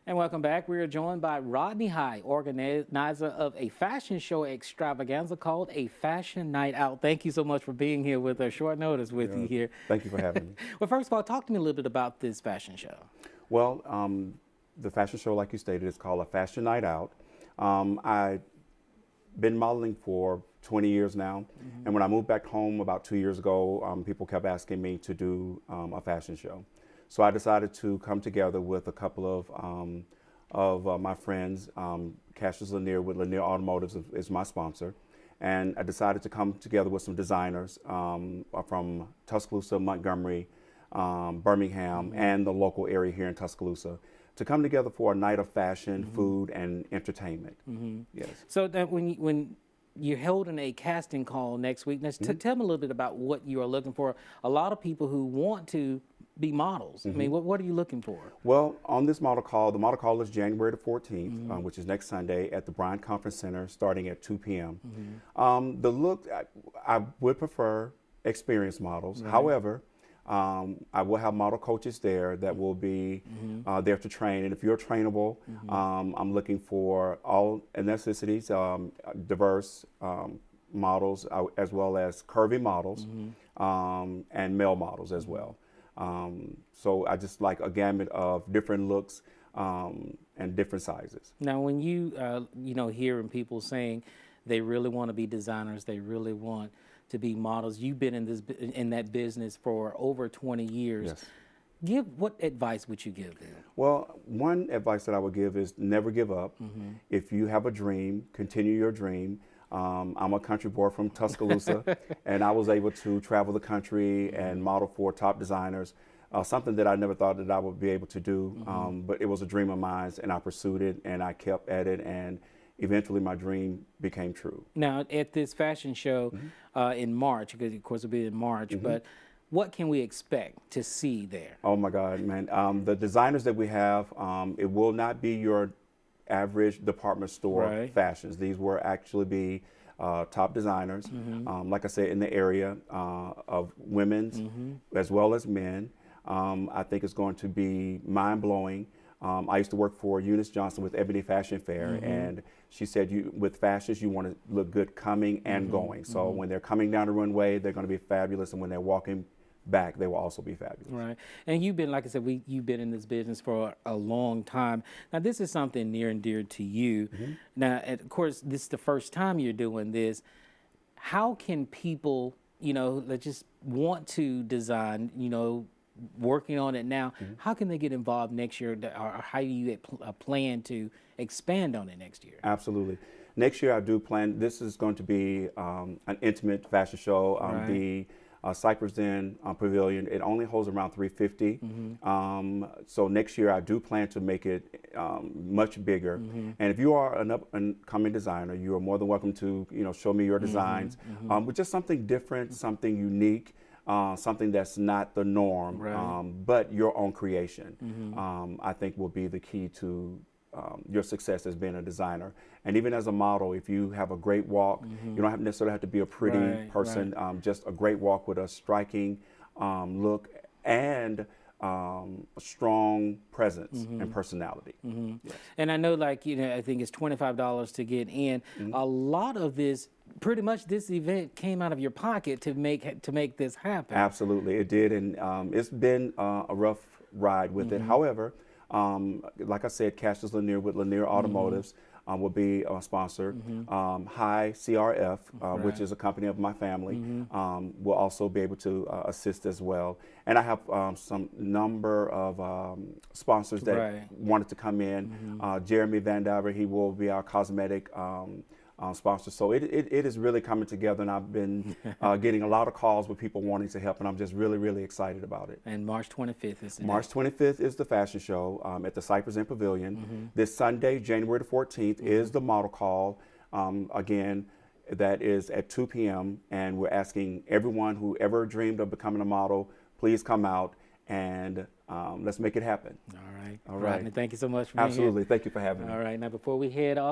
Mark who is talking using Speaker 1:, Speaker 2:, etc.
Speaker 1: And welcome back. We are joined by Rodney High, organizer of a fashion show extravaganza called A Fashion Night Out. Thank you so much for being here with us, short notice with you here.
Speaker 2: Thank you for having me.
Speaker 1: Well, first of all, talk to me a little bit about this fashion show.
Speaker 2: Well, the fashion show, like you stated, is called A Fashion Night Out. I've been modeling for 20 years now, and when I moved back home about 2 years ago, people kept asking me to do a fashion show. So I decided to come together with a couple of my friends. Cassius Lanier with Lanier Automotives is my sponsor. And I decided to come together with some designers from Tuscaloosa, Montgomery, Birmingham, and the local area here in Tuscaloosa to come together for a night of fashion, food, and entertainment. Yes.
Speaker 1: So that when you're holding a casting call next week, tell me a little bit about what you are looking for. A lot of people who want to be models. I mean, what are you looking for?
Speaker 2: Well, on this model call, the model call is January the 14th, which is next Sunday at the Bryant Conference Center starting at 2 p.m. The look, I would prefer experienced models. Right. However, I will have model coaches there that will be there to train. And if you're trainable, I'm looking for all ethnicities, diverse models, as well as curvy models, and male models as well. So I just like a gamut of different looks and different sizes.
Speaker 1: Now, when you hearing people saying they really want to be designers, they really want to be models, you've been in that business for over 20 years.
Speaker 2: Yes.
Speaker 1: What advice would you give them?
Speaker 2: Well, one advice that I would give is never give up. If you have a dream, continue your dream. I'm a country boy from Tuscaloosa, and I was able to travel the country and model for top designers, something that I never thought that I would be able to do, but it was a dream of mine, and I pursued it, and I kept at it, and eventually my dream became true.
Speaker 1: Now, at this fashion show in March, because of course it'll be in March, but what can we expect to see there?
Speaker 2: Oh my God, man. The designers that we have, it will not be your average department store fashions. These will actually be top designers, like I said, in the area of women's as well as men. I think it's going to be mind-blowing. I used to work for Eunice Johnson with Ebony Fashion Fair, and she said with fashions you want to look good coming and going. So when they're coming down the runway, they're going to be fabulous, and when they're walking back, they will also be fabulous.
Speaker 1: Right. And you've been, like I said, you've been in this business for a long time. Now, this is something near and dear to you. Now, of course, this is the first time you're doing this. How can people, that just want to design, working on it now, how can they get involved next year, or how do you plan to expand on it next year?
Speaker 2: Absolutely. Next year, I do plan, this is going to be an intimate fashion show. The Cypress Den Pavilion, it only holds around 350. So next year I do plan to make it much bigger. And if you are an up-and-coming designer, you are more than welcome to show me your designs with just something different, something unique, something that's not the norm, but your own creation. I think will be the key to your success as being a designer. And even as a model, if you have a great walk, you don't necessarily have to be a pretty person, just a great walk with a striking look and a strong presence and personality. Yes.
Speaker 1: And I know, I think it's $25 to get in. A lot of this, pretty much this event came out of your pocket to make this happen.
Speaker 2: Absolutely, it did, and it's been a rough ride with it. However, like I said, Cassius Lanier with Lanier Automotives will be a sponsor. High CRF, which is a company of my family, will also be able to assist as well. And I have some number of sponsors that wanted to come in. Jeremy Van Diver, he will be our cosmetic sponsor. So it is really coming together, and I've been getting a lot of calls with people wanting to help, and I'm just really, really excited about it.
Speaker 1: And March 25th is
Speaker 2: March 25th is the fashion show at the Cypress Den Pavilion. This Sunday, January the 14th, is the model call. Again, that is at 2 p.m. and we're asking everyone who ever dreamed of becoming a model, please come out and let's make it happen.
Speaker 1: All right.
Speaker 2: All right.
Speaker 1: Rodney, thank you so much for being here.
Speaker 2: Absolutely. Thank you for having me.
Speaker 1: All right. Now, before we head off,